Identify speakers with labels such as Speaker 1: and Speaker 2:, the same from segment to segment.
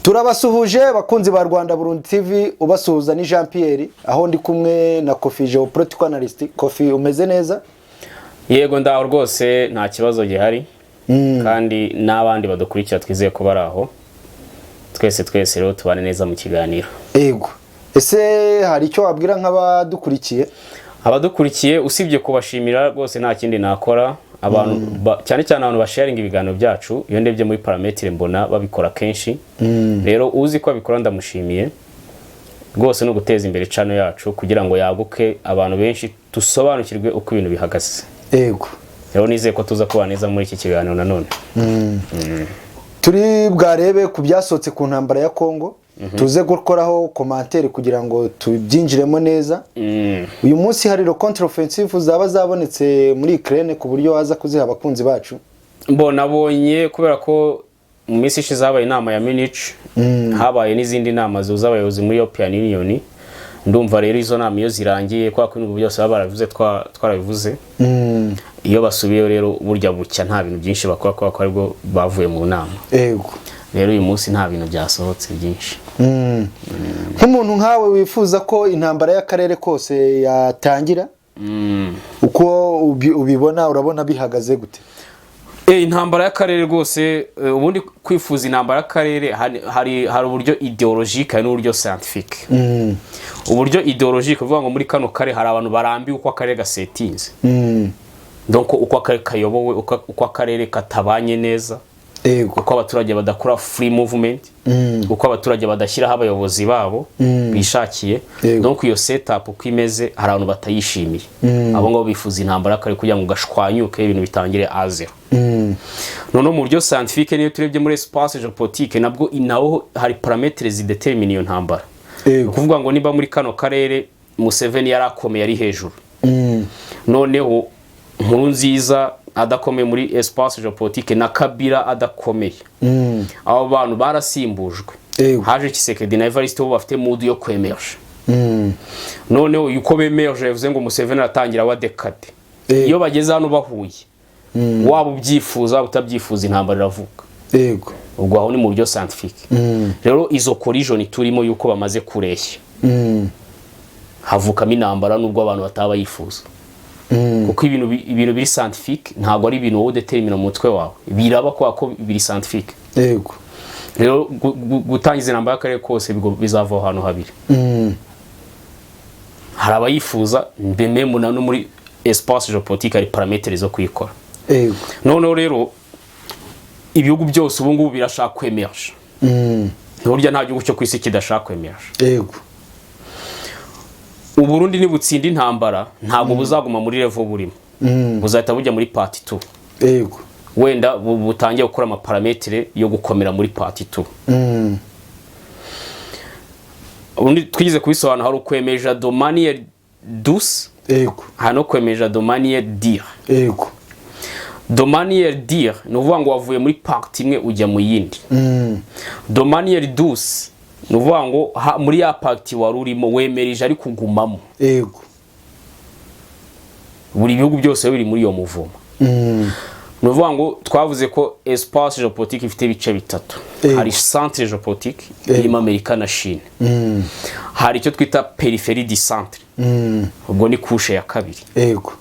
Speaker 1: Turabasuhuje bakunzi ba Rwanda Burundi TV, ubasuhuza ni Jean Pierre, aho ndi kumwe na Kofi Geopolitical Analyst. Kofi, umeze neza?
Speaker 2: Yego ndaho rwose nta kibazo gihari. Kandi n'abandi badukurikira twizeye ko baraho. Twese rero tubane neza mu kiganiro.
Speaker 1: Yego. Ese hari icyo wabwira nk'abadukurikiye?
Speaker 2: Abadukurikiye usibye kubashimira rwose nta kindi nakora. Abantu cyane abantu basharinga ibiganiro byacu, iyo ndebye muri parametre mbona babikora kenshi. Rero uzi ko abikora ndamushimiye. Rwose no guteza imbere channel yacu kugira ngo yaguke abantu benshi tusobanukirwe uko ibintu bihagaze.
Speaker 1: Yego.
Speaker 2: Rero nizeye ko tuza kuba neza muri iki kiganiro nanone.
Speaker 1: Turi bwarebe ku byasotse ku ntambara ya Kongo. Tuze gukoraho commentaire kugira ngo tubyinjiremo neza. Uyu munsi hari contre-offensive zaba zabonetse muri Ukraine ku buryo waza kuziha abakunzi bacu.
Speaker 2: Nabonye kubera ko mu minsi ishize habaye inama ya Munich, habaye n'izindi nama z'abayobozi muri European Union. Ndumva rero izo nama iyo zirangiye kwa ko ibintu byose baba baravuze twarabivuze. Iyo basubiye rero burya bucya nta bintu byinshi bakora ko aribwo bavuye mu nama.
Speaker 1: Yego.
Speaker 2: Rero uyu munsi nta bintu byasohotse byinshi.
Speaker 1: Nk'umuntu nkawe wifuza ko intambara y'akarere kose yatangira, uko ubibona urabona bihagaze gute?
Speaker 2: Intambara y'akarere rwose ubundi kwifuza intambara y'akarere hari uburyo ideologique n'uburyo scientifique. Uburyo ideologique uvuga ngo muri kano kare hari abantu barambiwe uko akarere gasetinze. Donc uko akarere kayobowe, uko akarere katabanye neza. Uko abaturage badakora free movement, uko abaturage badashyiraho abayobozi babo bishakiye. Donc iyo setup uko imeze hari abantu batayishimiye. Abo ngo bifuza intambara y'akarere kugira ngo gashwanyuke ibintu bitangire a zero. None mu buryo scientifique niyo turebye muri espace géopolitique nabwo inaho hari parametres zidetermine iyo ntambara. Kuvuga ngo niba muri kano karere Museveni yarakomeye ari hejuru. Noneho Nkurunziza adakomeye muri espace géopolitique na Kabila adakomeye. Abo bantu barasimbujwe. Haje Tshisekedi na Evariste bo bafite mood yo kwemerja. Noneho yuko bemerje bivuze ngo Museveni atangira wa decade. Iyo bageze hano bahuye. Waba ubyifuza utabyifuza intambara iravuka.
Speaker 1: Yego.
Speaker 2: Ubwo aho ni mu buryo scientifique. Rero izo collision turimo yuko bamaze kureshya. Havukamo intambara nubwo abantu bataba yifuza. Kuko ibintu biri scientifique ntago ari ibintu wowe determine mu mutwe wawe. Biraba ko biri scientifique.
Speaker 1: Yego.
Speaker 2: Rero gutangiza intambara y'akarere kose bizava ahantu habiri. Hari abayifuza mbememu no muri espace géopolitique ari parametres zo kuyikora.
Speaker 1: Yego.
Speaker 2: Noneho rero ibihugu byose ubu ngubu birashaka kwemerja. Burya nta gihugu cyo kwisi kidashaka kwemerja.
Speaker 1: Yego.
Speaker 2: Uburundi ni butsinda intambara ntago buzaguma muri level burimo. Buzahita bujya muri part 2.
Speaker 1: Yego.
Speaker 2: Wenda butangiye gukora ama parametre yo gukomera muri part 2. Ubundi twigize kubisobanura hari ukwemeja de manière douce.
Speaker 1: Yego.
Speaker 2: Hano kwemeja de manière dire.
Speaker 1: Yego.
Speaker 2: De manière dire no vuga ngo wavuye muri part imwe ujya mu yindi. De manière douce no vuga ngo muri ya part wari urimo wemerije ari kugumamo.
Speaker 1: Yego.
Speaker 2: Buri bihugu byose biri muri iyo muvuma. No vuga ngo twavuze ko espace géopolitique ifite bice bitatu. Hari centre géopolitique irimo Amerika na Chine. Hari icyo twita périphérie du centre. Ubwo ni kushe ya kabiri.
Speaker 1: Yego.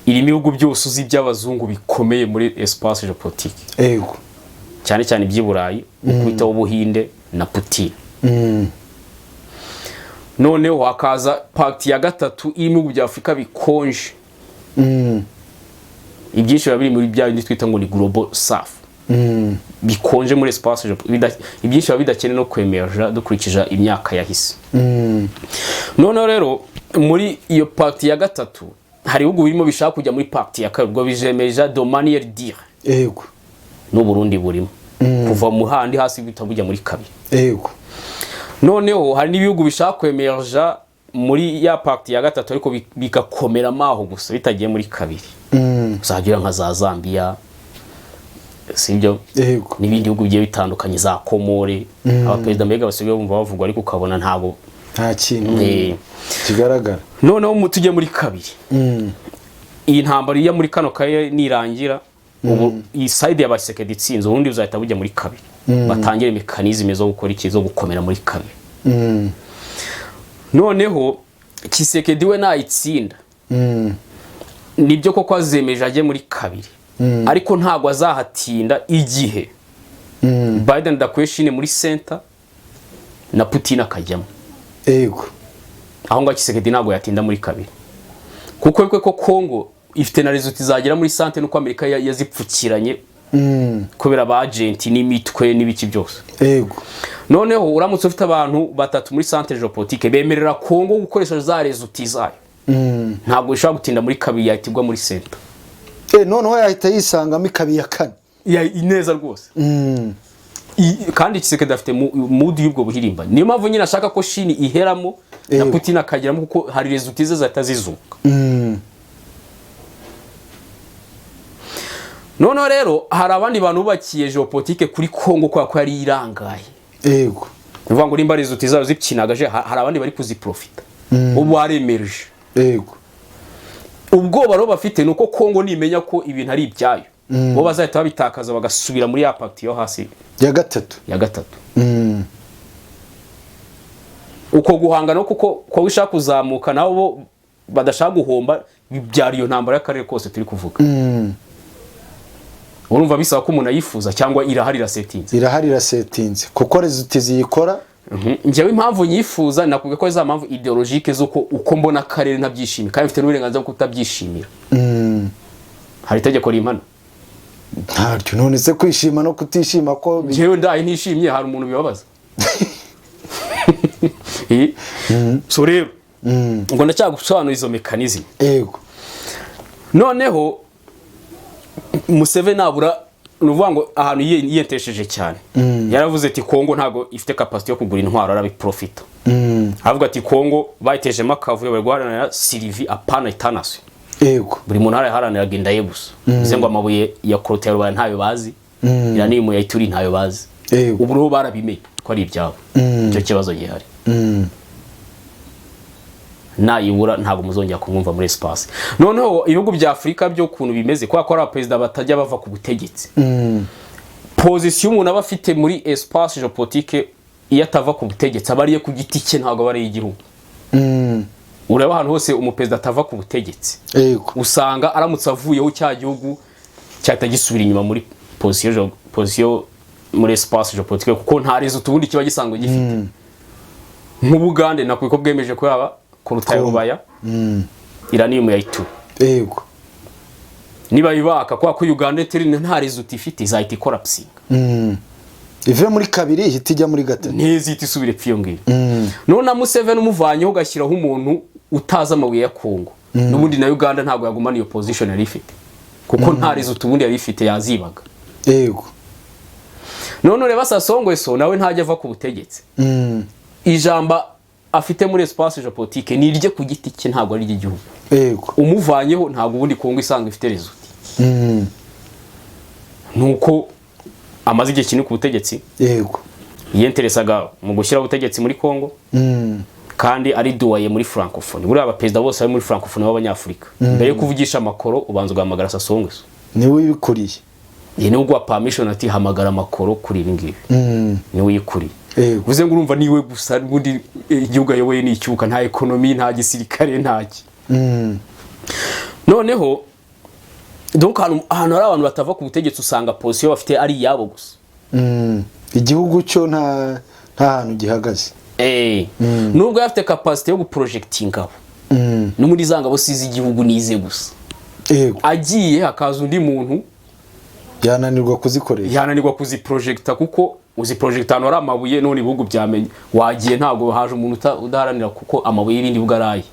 Speaker 2: Iri bihugu byose uzi by'abazungu bikomeye muri espace géopolitique.
Speaker 1: Yego.
Speaker 2: Cyane iby'Iburayi, ukwita ubuhinde na Putin. Noneho hakaza parti ya gatatu irimo bya Afrika bikonje. Ibyinshi biri muri bya bindi twita ngo ni global south. Bikonje muri espace ibyinshi bidakene no kwemerja dukurikije imyaka yahise. Noneho rero muri iyo parti ya gatatu hari ugu birimo bishaka kujya muri parti ya kabiri, ubwo bijemeja de manière dire.
Speaker 1: Yego.
Speaker 2: No Burundi burimo. Kuva mu handi hasi bitabujya muri kabiri.
Speaker 1: Yego.
Speaker 2: Noneho hari n'ibihugu bishaka kwemerja muri ya parti ya gatatu ariko bikakomera maho gusa bitagiye muri kabiri. Uzagira nka za Zambia, sibyo?
Speaker 1: Yego.
Speaker 2: N'ibindi bihugu bigiye bitandukanye za Komore. Abaperezida mbega basigaye bumva bavugwa ariko ukabona ntago
Speaker 1: nta kintu kigaragara.
Speaker 2: Noneho tujye muri kabiri. Iyi ntambara iya muri kano kaye nirangira ubu iyi side y'abasekedi itsinze ubundi uzahita bujya muri kabiri. batangire mekanizme zo gukora ikizo gukomera muri kabiri. Noneho Tshisekedi we nayitsinda nibyo koko azemeje ajye muri kabiri, ariko ntago azahatinda igihe Biden dakweshine muri center na Putin akajyamo.
Speaker 1: Yego,
Speaker 2: aho ngo Tshisekedi ntago yatinda muri kabiri, kuko bikwe ko Congo ifite na result izagera muri center nuko Amerika yazipfukiranye kubera ba agent n'imitwe n'ibiki byose.
Speaker 1: Yego,
Speaker 2: noneho uramutse ufite abantu batatu muri centre geopolitique bemerera Congo gukoresha za result zayo, ntabwo ishobora gutinda muri kabiri, yahitirwa muri center.
Speaker 1: Noneho yahita yisangamo kabiri ya kane
Speaker 2: ineza rwose. Kandi Tshisekedi afite mood y'ubwo buhirimba, niyo mpamvu nyine ashaka ko Chine iheramo na Putin akageramo, kuko hari result ze zatazizuka. Noneho rero hari abandi bantu bubakiye geopolitique kuri Congo kwa ko yari irangaye.
Speaker 1: Yego,
Speaker 2: uvuga ngo nimba result zayo zipkinagaje, hari abandi bari kuziprofita ubu waremereje.
Speaker 1: Yego,
Speaker 2: ubwoba ro bafite nuko Congo nimenya ko ibintu ari ibyayo, bo bazahita babitakaza bagasubira muri ya party yo hasi
Speaker 1: ya gatatu.
Speaker 2: Uko guhangana kuko ko wishaka kuzamuka nabo badashaka guhomba, bibyara iyo ntambara y'akarere kose turi kuvuga. Urumva bisaba ko umuntu ayifuza cyangwa iraharira settings
Speaker 1: kuko result ziyikora.
Speaker 2: Njyewe impamvu nyifuza nakubwiye ko za mpamvu ideologique z'uko uko mbona akarere ntabyishimiye kandi mfite n'uburenganzira bwo kutabyishimira. Hari itegeko rimpana
Speaker 1: ntaryo, none se kwishima no kutishima ko
Speaker 2: njyewe ndaye ntishimye hari umuntu bibabaza. So rero ngo ndacyaga gusobanura izo mekanizme.
Speaker 1: Yego,
Speaker 2: noneho Museveni nabura nuvuga ngo ahantu yiyentesheje cyane, yaravuze ati Congo ntago ifite capacity yo kugura intwaro arabiprofita. Avuga ati Congo bayitejemo akavuyo bari guharanira Sylvie apana itanasi.
Speaker 1: Yego,
Speaker 2: buri muntu araharanira agenda yebusa. Bize ngo amabuye ya Clotaire Rwanda ntayo bazi, iranimu ya Ituri ntayo bazi. Ubu rero barabimenye ko ari ibyabo. Icyo kibazo gihari. Nayibura ntago muzongera kumwumva muri espace. Noneho ibihugu bya Afrika byo kuntu bimeze kwa ko abaperezida batajya bava ku butegetsi. Position umuntu aba afite muri espace geopolitique iyo atava ku butegetsi abariye ku giti cye, ntago bari igihugu. Ureba ahantu hose umuperezida atava ku butegetsi, usanga aramutse avuyeho cya gihugu cyatagisubira inyuma muri position muri espace geopolitique, kuko nta rezo tubundi kiba gisanzwe gifite. Nk'Ubugande nakwiko bwemeje ko yaba Clotaire Rubaya iranimu ya Ituri.
Speaker 1: Yego,
Speaker 2: niba ibaka kwa ko Uganda terine nta result ifite izahita collapsing.
Speaker 1: Ive muri kabiri ihita ijya muri gatatu,
Speaker 2: ntizita isubire pfiyo ngiyo. None Museveni umuvanyeho gashyiraho umuntu utaza amabuye ya Congo, n'ubundi na Uganda ntago yagumana iyo position yari ifite, kuko nta result ubundi yari ifite yazibaga.
Speaker 1: Yego,
Speaker 2: none reba Sassou Nguesso nawe ntajya ava ku butegetsi. Ijamba afite muri espace geopolitique ni irye ku giti cye, ntago ari igihugu.
Speaker 1: Yego,
Speaker 2: umuvanyeho ntago ubundi Congo isanga ifite result. Nuko amaze igihe kinini ku butegetsi.
Speaker 1: Yego,
Speaker 2: yiyenteresaga mu gushyira ubutegetsi muri Congo. Kandi ari duwaye muri francophone. Buri abaperezida bose bari muri francophone b'abanyafrika. Mbere yo kuvugisha amakoro ubanza ugahamagara Sassou Nguesso.
Speaker 1: Niwe uyikuriye.
Speaker 2: Ye niwe gwa permission ati hamagara amakoro kuri ibi ngibi. Niwe uyikuriye. Uvuze ngo urumva niwe gusa bundi igihugu ayoboye ni icyuka, nta economy nta gisirikare ntaki. Noneho donc ahantu hari abantu batava ku butegetsi usanga position bafite ari yabo gusa.
Speaker 1: Igihugu cyo nta hantu gihagaze.
Speaker 2: Nubwo yafite capacity yo guprojectinga no muri zangabo sizi igihugu nize gusa. Agiye hakaza undi muntu
Speaker 1: yananirwa kuzikoresha,
Speaker 2: yananirwa kuziprojecta, kuko uzi project hano ari amabuye none ibihugu byamenye. Wagiye ntago haje umuntu udaharanira kuko amabuye y'ibindi bugaraye.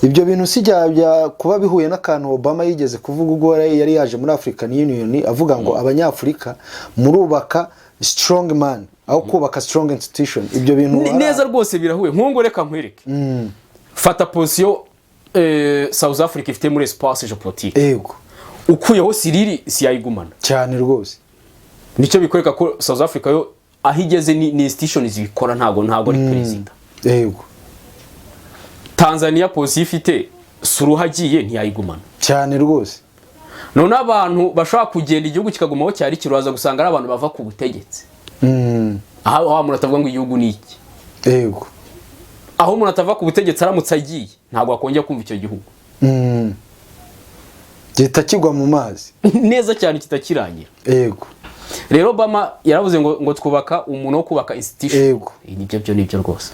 Speaker 1: Ibyo bintu sijya kuba bihuye n'akantu Obama yigeze kuvuga ubwo yari yaje muri African Union avuga ngo Abanyafrika murubaka strong man aho kubaka strong institution. Ibyo bintu
Speaker 2: neza rwose birahuye. Nkungo reka nkwereke. Fata position South Africa ifite muri espace geopolitique.
Speaker 1: Yego,
Speaker 2: ukuyeho Siriri si yayigumana
Speaker 1: cyane rwose.
Speaker 2: Nicyo bikwereka ko South Africa yo ahigeze ni institutions zikora ntago ari president.
Speaker 1: Yego,
Speaker 2: Tanzania position ifite Suruha agiye ntiyayigumana
Speaker 1: cyane rwose.
Speaker 2: None abantu bashaka kugenda igihugu kikagumaho cyari kiruaza gusanga ari abantu bava ku butegetsi. aho umuntu atavuga ngo igihugu ni iki,
Speaker 1: yego,
Speaker 2: aho umuntu atava ku butegetsi aramutse agiye ntabwo wakongera kumva icyo gihugu
Speaker 1: gihita kigwa mu mazi
Speaker 2: neza cyane kitakirangira.
Speaker 1: yego,
Speaker 2: rero Obama yaravuze ngo twubaka umuntu wo kubaka institution.
Speaker 1: yego,
Speaker 2: nibyo rwose,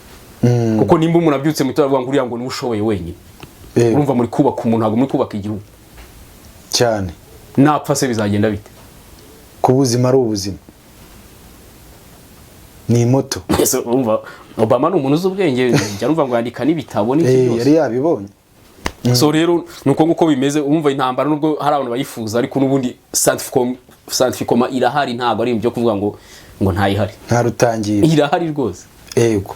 Speaker 2: kuko nimba umuntu abyutse mu itora avuga ngo uriya ngo niwe ushoboye wenyine, urumva muri kubaka umuntu, ntabwo muri kubaka igihugu
Speaker 1: cyane.
Speaker 2: napfa se bizagenda bite?
Speaker 1: ku buzima ari ubuzima, ni moto.
Speaker 2: urumva Obama ni umuntu uzi ubwenge, njya numva ngo yandika n'ibitabo n'iki byose,
Speaker 1: yari yabibonye.
Speaker 2: so rero nuko nguko bimeze. umva intambara nubwo hari abantu bayifuza, ariko nubundi scientificoma irahari, ntabwo ari ibyo kuvuga ngo ntayihari,
Speaker 1: nta rutangira,
Speaker 2: irahari rwose.
Speaker 1: yego.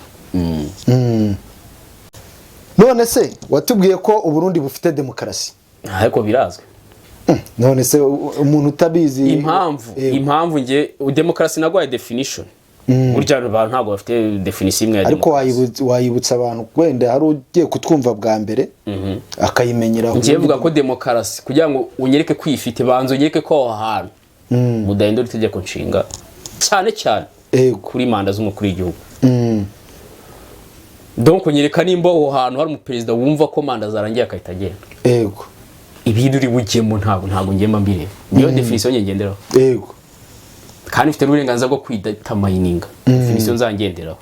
Speaker 1: none se watubwiye ko Uburundi bufite demokarasi,
Speaker 2: ariko birazwi.
Speaker 1: none se umuntu utabizi
Speaker 2: impamvu nge demokarasi nagwaye definition, burya abantu ntabwo bafite definition imwe ya demokarasi.
Speaker 1: ariko wayibutsa abantu wenda hari ugiye kutwumva bwa mbere akayimenyeraho.
Speaker 2: ngiye vuga ko demokarasi kugira ngo unyereke kwifite banzo unyereke ko aho hantu mudahindura itegeko nshinga cyane cyane kuri manda z'umukuru w'igihugu. donc unyereka nimba aho hantu hari umuperezida wumva ko manda zarangiye akahita agenda.
Speaker 1: yego,
Speaker 2: ibindi uri bugemo ntabwo ngema mbireba, niyo definition ngenderaho.
Speaker 1: yego,
Speaker 2: kandi ifite n'uburenganzira bwo kwidetamininga definition nzangenderaho.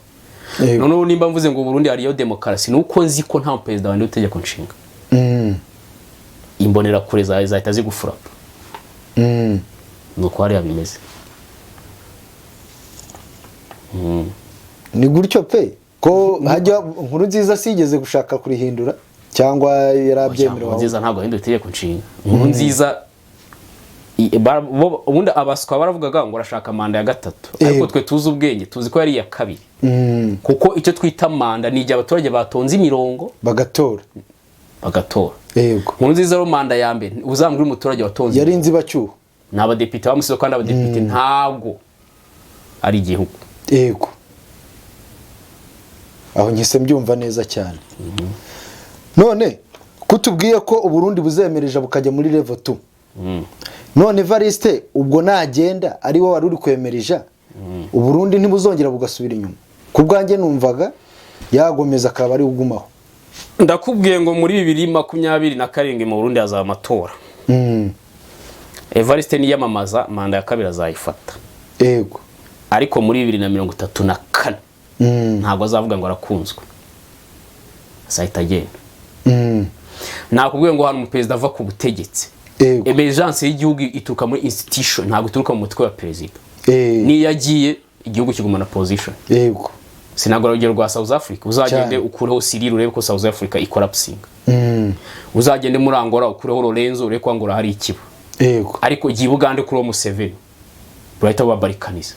Speaker 2: noneho nimba mvuze ngo Burundi hariyo demokarasi, nuko nzi ko nta perezida wandi utegeko nshinga. imbonera kure zahita zigufura. nuko hariya bimeze.
Speaker 1: ni gutyo pe ko hajya nkuru nziza sigeze gushaka kurihindura cyangwa yarabyemerewe.
Speaker 2: nziza ntabwo ahindura itegeko nshinga. nkuru nziza ubundi abaswa baravugaga ngo arashaka manda ya 3, ariko twe tuzi ubwenge tuzi ko yari iya 2, kuko icyo twita manda ni igihe abaturage batonze imirongo bagatora.
Speaker 1: yego,
Speaker 2: nkuru nziza ro manda ya mbere uzambwira umuturage watonze
Speaker 1: yari inzibacyuho,
Speaker 2: n'abadepite bamusize, kandi abadepite ntabwo ari igihugu.
Speaker 1: yego, aho nkise mbyumva neza cyane. none kutubwiye ko Uburundi buzemereje bukajya muri level 2, none Evariste ubwo nagenda ari wowe wari uri kwemereja Uburundi ntibuzongera bugasubira inyuma? kubwanjye numvaga yagomeza akaba ari ugumaho.
Speaker 2: ndakubwiye ngo muri 2027 mu Burundi hazaba amatora. Evariste niyamamaza manda ya 2 azayifata.
Speaker 1: yego,
Speaker 2: ariko muri 2034 ntabwo azavuga ngo arakunzwe, azahita agenda. nakubwiye ngo hano umuperezida ava ku butegetsi, emergence y'igihugu ituruka muri institution, ntabwo ituruka mu mutwe wa perezida. niyo yagiye igihugu kigumana position.
Speaker 1: yego,
Speaker 2: sinagora urugero rwa South Africa, uzagende ukureho Cyril urebe ko South Africa ikorapsinga. uzagende muri Angola ukureho Lorenzo urebe ko Angola hari ikiba.
Speaker 1: yego,
Speaker 2: ariko igihe Uganda kureho Museveni burahita babarikaniza.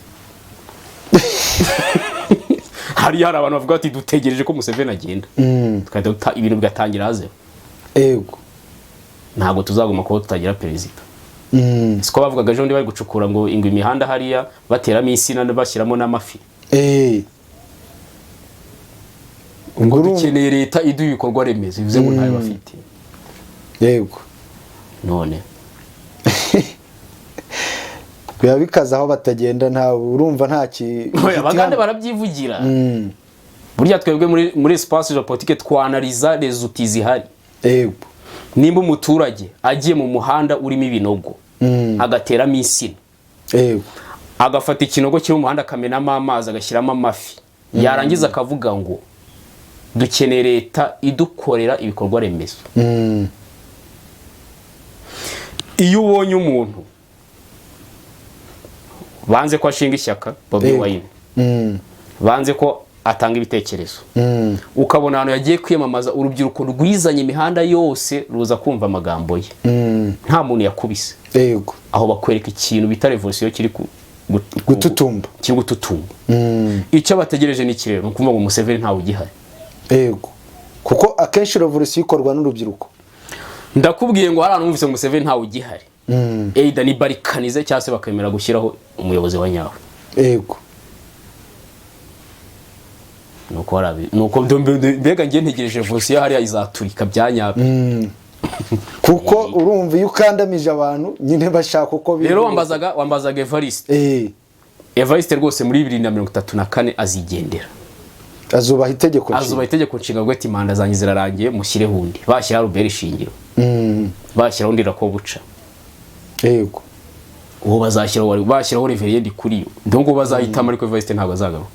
Speaker 2: hari abantu bavuga ati dutegereje ko Museveni agenda, tukahita ibintu bigatangira haze.
Speaker 1: yego,
Speaker 2: ntabwo tuzaguma kuba tutagira perezida. siko bavugaga ejo ndi bari gucukura ngo ingwe imihanda hariya bateramo insina bashyiramo n'amafi. ngo dukeneye leta iduha ibikorwa remezo, bivuze ngo ntayo bafite.
Speaker 1: yego,
Speaker 2: none
Speaker 1: biba bikaza aho batagenda, nta urumva nta
Speaker 2: abagande barabyivugira. burya twebwe muri espace politique twanaliza les outils zihari.
Speaker 1: yego,
Speaker 2: nimba umuturage agiye mu muhanda urimo ibinogo agateramo insina,
Speaker 1: yego,
Speaker 2: agafata ikinogo kiri mu muhanda akamenamo amazi agashyiramo amafi, yarangiza akavuga ngo dukeneye leta idukorera ibikorwa remezo. iyo ubonye umuntu banze ko ashinga ishyaka Bobi Wine, banze ko atanga ibitekerezo, ukabona ahantu yagiye kwiyamamaza urubyiruko rwizanye imihanda yose ruza kumva amagambo ye, nta muntu yakubise.
Speaker 1: yego,
Speaker 2: aho bakwereka ikintu bita revolution kiri
Speaker 1: gututumba,
Speaker 2: icyo bategereje ni kirero, nukuvuga ngo Museveni ntawe ugihari.
Speaker 1: yego, kuko akenshi revolution ikorwa n'urubyiruko.
Speaker 2: ndakubwiye ngo hari ahantu numvise Museveni ntawe ugihari, either ni barikanize cyangwa se bakemera gushyiraho umuyobozi wa nyawe.
Speaker 1: yego,
Speaker 2: nuko mbega ngiye ntegereje revolution hariya izaturika byanyabyo.
Speaker 1: kuko urumva iyo ukandamije abantu nyine bashaka uko
Speaker 2: rero wambazaga Evariste, Evariste rwose muri 2034 azigendera,
Speaker 1: azubaha itegeko
Speaker 2: nshinga ngo ati manda zanjye zirarangiye mushyire hundi, bashyira Robert Shingiro, bashyira undi Rakobuca,
Speaker 1: yego
Speaker 2: uwo bashyiraho Reverend Kuriyo, ndongo bazahitamo, ariko Evariste ntabwo azagaruka.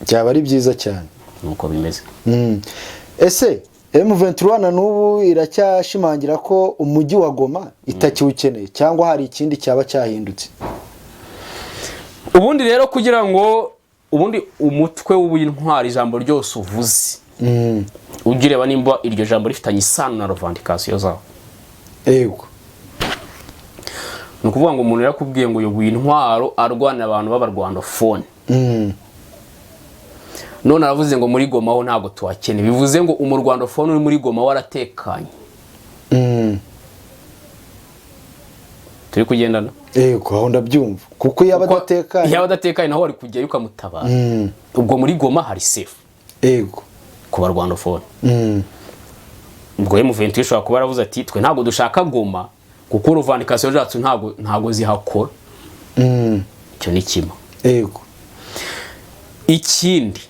Speaker 1: byaba ari byiza cyane
Speaker 2: nuko bimeze.
Speaker 1: Ese M23 na n'ubu iracyashimangira ko umujyi wa Goma itakiwukeneye cyangwa hari ikindi cyaba cyahindutse?
Speaker 2: Ubundi rero kugira ngo umutwe w'intwari ijambo ryose uvuze ugireba nimba iryo jambo rifitanye isano na revendication zawo,
Speaker 1: yego
Speaker 2: nukuvuga ngo umuntu yakubwiye ngo yobuye intwaro arwana abantu b'abarwandofone, none aravuze ngo muri Goma ho ntabwo tuwakene, bivuze ngo umurwandofone uri muri Goma waratekanye. turi kugendana,
Speaker 1: yego aho ndabyumva, kuko yaba
Speaker 2: adatekanye naho wari kujyayo ukamutabara. ubwo muri Goma hari safe,
Speaker 1: yego
Speaker 2: ku barwandofone. ubwo M23 ishobora kuba yaravuze ati twe ntabwo dushaka Goma kuko revendication zacu ntabwo zihakora. Cyo ni kimwe.
Speaker 1: Yego
Speaker 2: ikindi,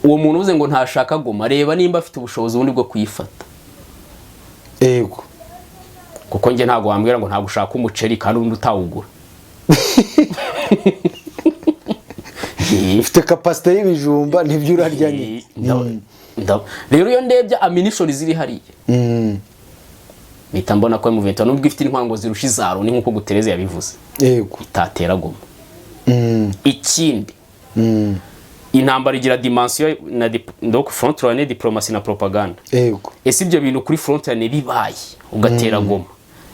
Speaker 2: uwo muntu uvuze ngo ntashaka Goma, reba nimba afite ubushobozi bundi bwo kuyifata.
Speaker 1: Yego
Speaker 2: kuko nge ntabwo wambwira ngo ntabwo ushaka umuceri kandi undi utawugura.
Speaker 1: ufite capacity y'ibijumba ntibyo urarya nyine.
Speaker 2: Rero iyo ndebye ammunition ziri hariya, mpita mbona ko M23 nubwo ifite intwango zirusha izaro, ni nkuko Gutereze yabivuze,
Speaker 1: yego
Speaker 2: itatera Goma. Ikindi, intambara igira dimension na donc front line diplomacy na propaganda.
Speaker 1: Yego
Speaker 2: ese ibyo bintu kuri front line bibaye ugatera Goma,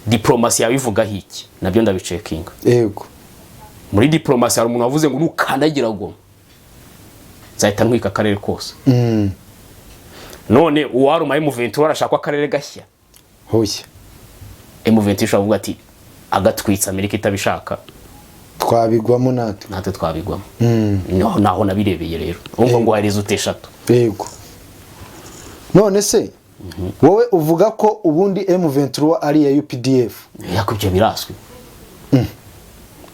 Speaker 2: diplomacy yabivuga hiki nabyo ndabicekinga.
Speaker 1: Yego
Speaker 2: muri diplomacy hari umuntu wavuze ngo nukandagira Goma zahita ntwika akarere kose. None uwaruma M23 arashaka akarere gashya,
Speaker 1: hoya
Speaker 2: M23 shavuga ati agatwitsa Amerika itabishaka
Speaker 1: twabigwamo natwe
Speaker 2: twabigwamo. naho nabirebeye rero umva ngo hari zute eshatu.
Speaker 1: Yego none se wowe uvuga ko ubundi M23 ari ya UPDF?
Speaker 2: Yakubye biraswe.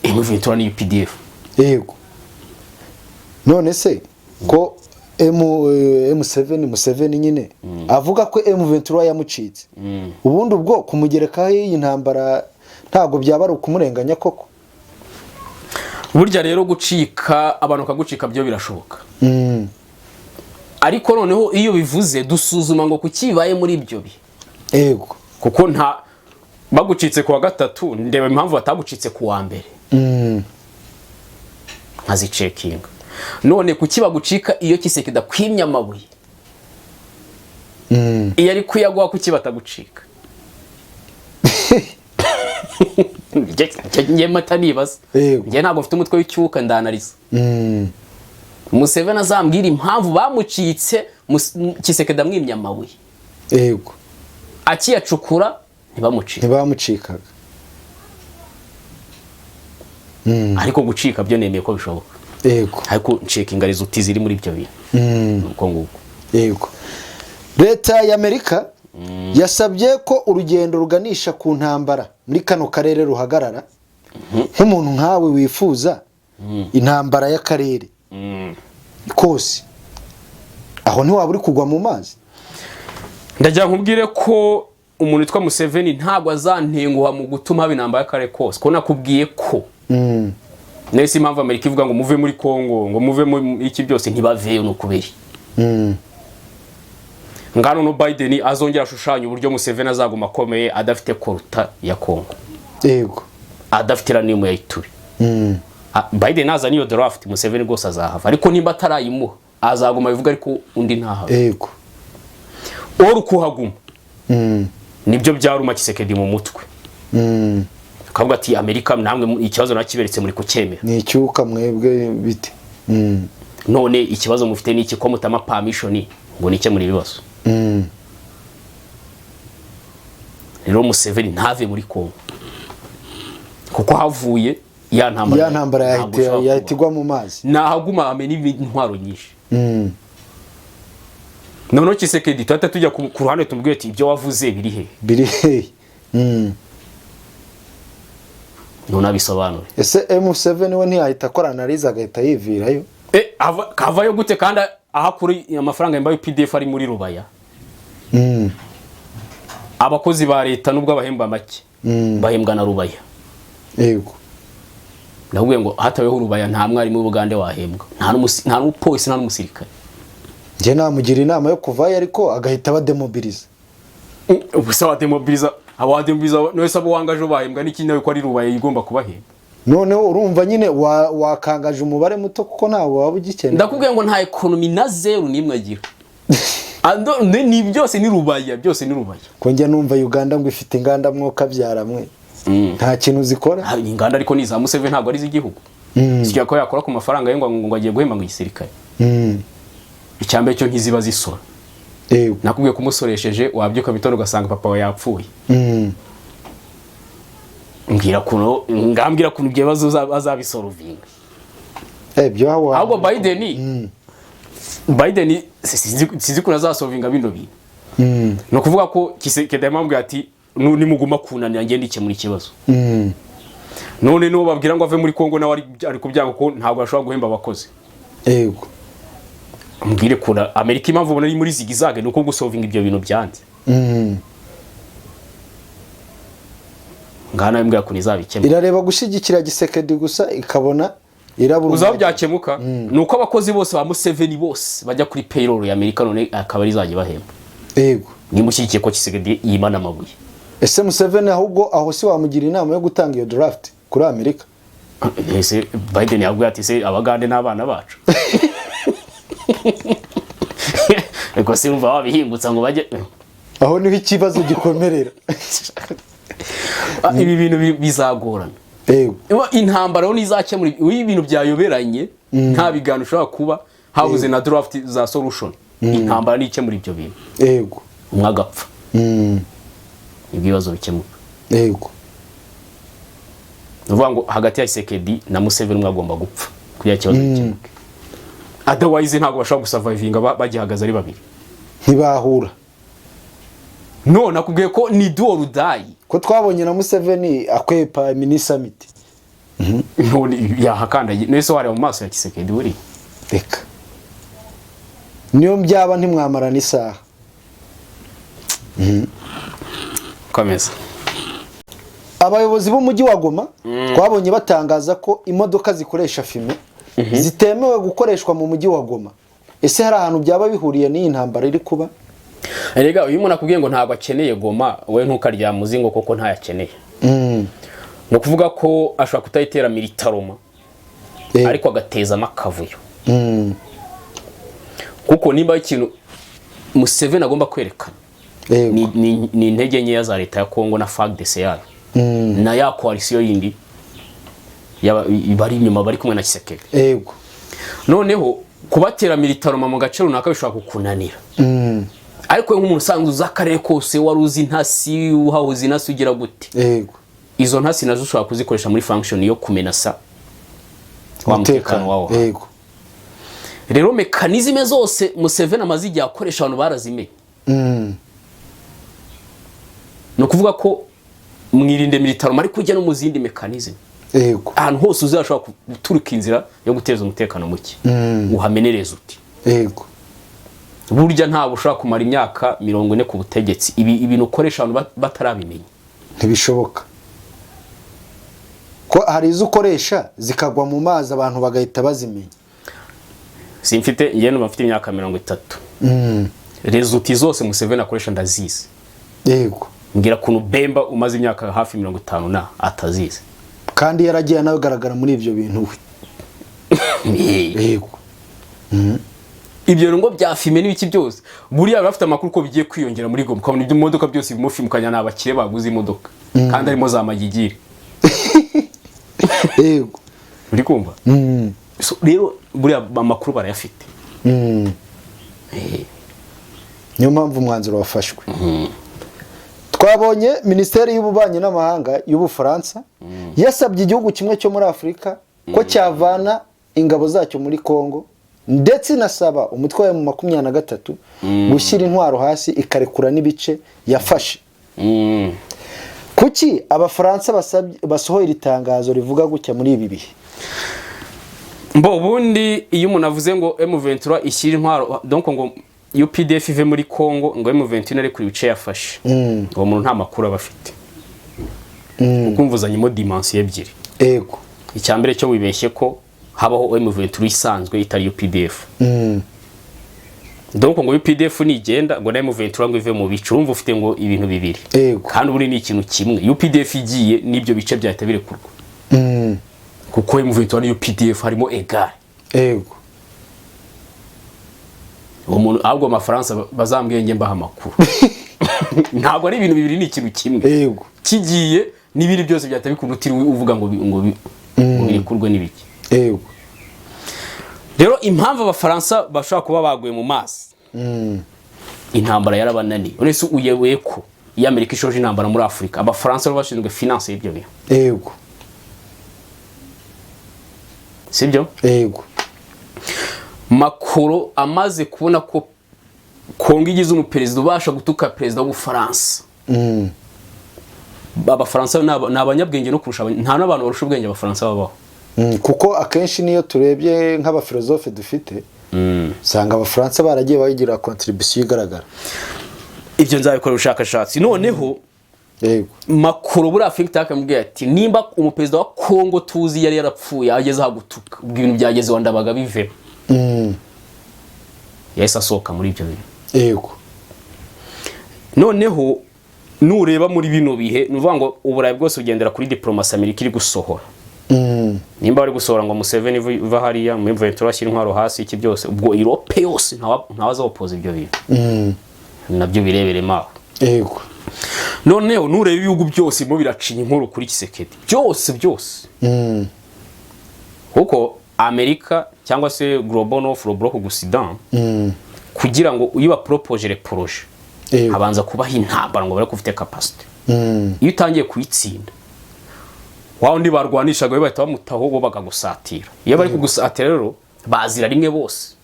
Speaker 2: M23 ni UPDF.
Speaker 1: Yego none se ko M7 nyine avuga ko M23 yamucitse, ubundi ubwo kumugerekaho iyi ntambara ntago byaba ari ukumurenganya koko?
Speaker 2: Burya rero gucika abantu kagucika byo birashoboka. Ariko noneho iyo bivuze dusuzuma ngo kukibaye muri ibyo bi.
Speaker 1: Yego
Speaker 2: kuko nta bagucitse ku wa gatatu, ndeba impamvu batagucitse ku wa mbere. Nkazicekinga. None kuki bagucika iyo Kisekedi kwimya amabuye? Iyo ari kuyagwa kuki batagucika? Nge mata nibaza. Nge ntabwo mfite umutwe w'icyuka ndanariza. Museveni azambwira impamvu bamucitse Kisekedi amwimya amabuye.
Speaker 1: Yego
Speaker 2: akiyacukura
Speaker 1: ntibamucikaga.
Speaker 2: Ariko gucika byo nemeye ko bishoboka.
Speaker 1: Yego
Speaker 2: ariko checkinga results ziri muri ibyo bintu. Uko nguko.
Speaker 1: Yego leta ya Amerika yasabye ko urugendo ruganisha ku ntambara muri kano karere ruhagarara. Nk'umuntu nkawe wifuza intambara y'akarere kose, aho ntiwaba uri kugwa mu mazi?
Speaker 2: Ndagira nkubwire ko umuntu witwa Museveni ntabwo azantenguha mu gutuma haba intambara y'akarere kose, ko nakubwiye ko nese impamvu Amerika ivuga ngo muve muri Kongo, ngo muve mu iki byose ntibaveyo no kubera. Ngano no Biden azongera ashushanya uburyo Museveni azaguma akomeye adafite koruta ya Kongo.
Speaker 1: Yego
Speaker 2: adafite uranium ya Ituri. Biden aza niyo draft Museveni gose azahava, ariko nimba atarayimuha azaguma bivuga ariko undi ntahava.
Speaker 1: Yego
Speaker 2: oru kuhaguma nibyo byaruma Kisekedi mu mutwe. Kavuga ati Amerika namwe ikibazo nakiberetse muri kucyemera
Speaker 1: ni icyuka mwebwe bite.
Speaker 2: None ikibazo mufite ni iki ko mutama permission ngo nike muri bibazo. Rero Museveni ntave muri Kongo kuko havuye ya ntambara
Speaker 1: yahitigwa mu mazi,
Speaker 2: nahaguma amenye intwaro nyinshi. None Kisekedi twata tujya ku ruhande tumubwiye ati ibyo wavuze biri he. ntunabisobanure.
Speaker 1: ese M7 we ntiyahita akora analize agahita yivirayo
Speaker 2: kavayo gute kandi ahakuri amafaranga yambaye PDF ari muri Rubaya? Abakozi ba leta nubwo abahemba make bahembwa na Rubaya.
Speaker 1: Yego.
Speaker 2: Ndakubwiye ngo hataweho Rubaya nta mwarimu w'Ubugande wahembwa, nta n'umupolisi nta n'umusirikare.
Speaker 1: Nje namugira inama yo kuvayo ariko agahita bademobiliza.
Speaker 2: Ubuse wademobiliza no sabo wangaje bahembwa n'ikindi nawe ko ari Rubaya igomba kubahemba.
Speaker 1: Noneho urumva nyine wakangaje umubare muto kuko ntawo waba ugikeneye.
Speaker 2: Ndakubwiye ngo nta economy na zero nimwe agira. Ando ni byose ni Rubaya, byose ni Rubaya.
Speaker 1: Ko njya numva Uganda ngo ifite inganda mwoka byaramwe. Nta kintu zikora.
Speaker 2: Inganda ariko ni za Museveni ntabwo ari z'igihugu. Sikiya ko yakora ku mafaranga ye ngo agiye guhemba ngo igisirikare. Icyambe cyo ntiziba zisora.
Speaker 1: Yego.
Speaker 2: Nakubwiye kumusoresheje wabyuka bitoro ugasanga papa we yapfuye. Ngambwira kuno byebazo azabisorovinga.
Speaker 1: Byo hawa.
Speaker 2: Ahubwo Biden sizi kuna azasolvinga bino bintu. No kuvuga ko Kisekedi yamambwiye ati nimuguma kunanira ngende iki muri kibazo. None no babwira ngo ave muri Kongo nawe ari kubyanga ko ntabwo ashobora guhemba abakozi.
Speaker 1: Yego.
Speaker 2: Mbwire kuna Amerika impamvu ubona ari muri zigizage nuko gusolvinga ibyo bintu byanze. Ngana mbwira ko nizabikemura.
Speaker 1: Irareba gushigikira Gisekedi gusa ikabona irabura.
Speaker 2: Uzaba byakemuka nuko abakozi bose ba Museveni bose bajya kuri payroll ya Amerika none akaba arizaje bahemba.
Speaker 1: Yego.
Speaker 2: Nimushyigikiye ko Kisekedi yimana amabuye.
Speaker 1: Ese Museveni ahubwo aho si wamugira inama yo gutanga iyo draft kuri Amerika?
Speaker 2: Ese Biden yabwiye ati se Abagande n'abana bacu. Ego se umva wabihingutsa ngo bajye
Speaker 1: aho niho ikibazo gikomerera.
Speaker 2: Ibi bintu bizagorana.
Speaker 1: Yego.
Speaker 2: Intambara ni izakemura ibintu byayoberanye nta bigano ushobora kuba habuze na draft za solution. Intambara ni ikemura ibyo bintu.
Speaker 1: Yego.
Speaker 2: Umwagapfa. Ibibazo bikemuka.
Speaker 1: Yego.
Speaker 2: Uvuga ngo hagati ya Kisekedi na Museveni mwagomba gupfa kuya kibazo bikemuka. Otherwise ntabwo bashobora gusurvivinga bagihagaze ari babiri.
Speaker 1: Ntibahura.
Speaker 2: No nakubwiye ko ni do or die.
Speaker 1: Ko twabonye na Museveni akwepa mini summit.
Speaker 2: None yahakandaye nese wari mu maso ya Kisekedi buri.
Speaker 1: Reka. Niyo mbyaba ntimwamarana isaha.
Speaker 2: Komeza.
Speaker 1: Abayobozi b'umujyi wa Goma twabonye batangaza ko imodoka zikoresha fime zitemewe gukoreshwa mu mujyi wa Goma. Ese hari ahantu byaba bihuriye n'iyi ntambara iri kuba?
Speaker 2: Erega uyu muntu akubwiye ngo ntabwo akeneye Goma we ntukarya muzingo koko ntayakeneye. No kuvuga ko ashaka kutayitera militaroma ariko agateza makavuyo. Kuko nimba ikintu Museveni agomba kwerekana ni intege nkeya za leta ya Kongo na FARDC yayo na ya coalition yindi bari inyuma bari kumwe na Kisekedi.
Speaker 1: Yego.
Speaker 2: Noneho kubatera militaroma mu gace runaka bishobora kukunanira. Ariko nk'umuntu usanzwe uzakarere kose waruzi ntasi uhahuze nasi ugira gute.
Speaker 1: Yego.
Speaker 2: Izo ntasi nazo ushobora kuzikoresha muri function yo kumenasa wa mutekano wawo.
Speaker 1: Yego.
Speaker 2: Rero mekanizme zose Museveni amazi igihe akoresha abantu barazimenye. No kuvuga ko mwirinde militaroma ariko ujya no mu zindi mekanizme.
Speaker 1: Yego.
Speaker 2: Ahantu hose uzashobora guturuka inzira yo guteza umutekano muke. Uhamenereza uti.
Speaker 1: Yego.
Speaker 2: Burya nta bushaka kumara imyaka 40 ku butegetsi ibintu ukoresha abantu batarabimenya.
Speaker 1: Ntibishoboka. Ko hari izo ukoresha zikagwa mu mazi abantu bagahita bazimenya.
Speaker 2: Simfite ngene bafite imyaka 30. Resulti zose Museveni akoresha ndazizi.
Speaker 1: Yego.
Speaker 2: Ngira kuno Bemba umaze imyaka hafi 50 na atazizi.
Speaker 1: Kandi yaragiye nawe garagara muri ibyo bintu we. Yego.
Speaker 2: Ibyo ngo byafime n'ibiki byose buriya bafite amakuru ko bigiye kwiyongera muri Goma kabone ibyo modoka byose bimufimukanya n'abakire baguze imodoka kandi arimo za magigiri.
Speaker 1: Yego.
Speaker 2: Uri kumva? So rero buriya amakuru barayafite.
Speaker 1: Niyo mpamvu umwanzuro wafashwe. Twabonye Minisiteri y'Ububanyi n'Amahanga y'Ubufaransa yasabye igihugu kimwe cyo muri Afrika ko cyavana ingabo zacyo muri Kongo ndetse nasaba umutwe wa M23 gushyira intwaro hasi ikarekura n'ibice yafashe. kuki abafaransa basohoye itangazo rivuga gutya muri ibi bihe?
Speaker 2: Mbo ubundi iyo umuntu avuze ngo M23 ishyira intwaro donc ngo UPDF ive muri Congo ngo M23 ari kuri bice yafashe, uwo muntu nta makuru abafite. Ukumvuzanyemo dimension ebyiri.
Speaker 1: Ego.
Speaker 2: Icyambere cyo wibeshye ko habaho M23 isanzwe itari UPDF. Donc ngo UPDF nigenda ngo na M23 ngo ive mu bice, urumva ufite ngo ibintu bibiri. Kandi uri ni ikintu kimwe. UPDF igiye nibyo bice byahita birekurwa. Kuko M23 ni UPDF harimo egal.
Speaker 1: Ego.
Speaker 2: Umuntu ahubwo amafaransa bazambwenge mbaha amakuru. Ntabwo ari ibintu bibiri, ni ikintu kimwe.
Speaker 1: Ego.
Speaker 2: Kigiye n'ibiri byose byahita bikundutira uvuga ngo birekurwe n'ibiki.
Speaker 1: Ego.
Speaker 2: Rero impamvu abafaransa bashaka kuba baguye mu mazi. Intambara yarabananiye. Uretse uyeweye ko iyo Amerika ishoje intambara muri Afrika, abafaransa bari bashinzwe finance y'ibyo bintu.
Speaker 1: Ego.
Speaker 2: Sibyo?
Speaker 1: Ego.
Speaker 2: Macron amaze kubona ko Kongo igize umuperezida ubasha gutuka perezida w'Ubufaransa. Abafaransa ni abanyabwenge no kurusha, nta n'abantu barusha ubwenge abafaransa babaho.
Speaker 1: Kuko akenshi niyo turebye nk'abafilozofe dufite, usanga abafaransa baragiye bagira contribution igaragara.
Speaker 2: Ibyo nzabikora ubushakashatsi. Noneho
Speaker 1: Yego.
Speaker 2: Macron buri Afrika akamubwira ati nimba umuperezida wa Kongo tuzi yari yarapfuye ageze hagutuka, ubwo ibintu byageze wandabaga bive. Yahise asohoka muri ibyo bintu.
Speaker 1: Yego.
Speaker 2: Noneho nureba muri bino bihe nuvuga ngo uburayi bwose ugendera kuri diplomasi Amerika iri gusohora. Nimba bari gusohora ngo Museveni va hariya mu M23 ashyira intwaro hasi iki byose, ubwo Europe yose ntawaza opoza ibyo bintu. Nabyo birebere maho.
Speaker 1: Yego.
Speaker 2: Noneho nureba ibihugu byose mo biracinya inkuru kuri Kisekedi. Byose. Kuko Amerika cyangwa se Global North Bloc Occident kugira ngo uyiba propose le projet habanza kubaha intambara ngo bare kufite capacity. Iyo utangiye kuyitsinda waho ndi barwanishaga bahita bamutaho bo bakagusatira. Iyo bari kugusatira rero bazira rimwe bose.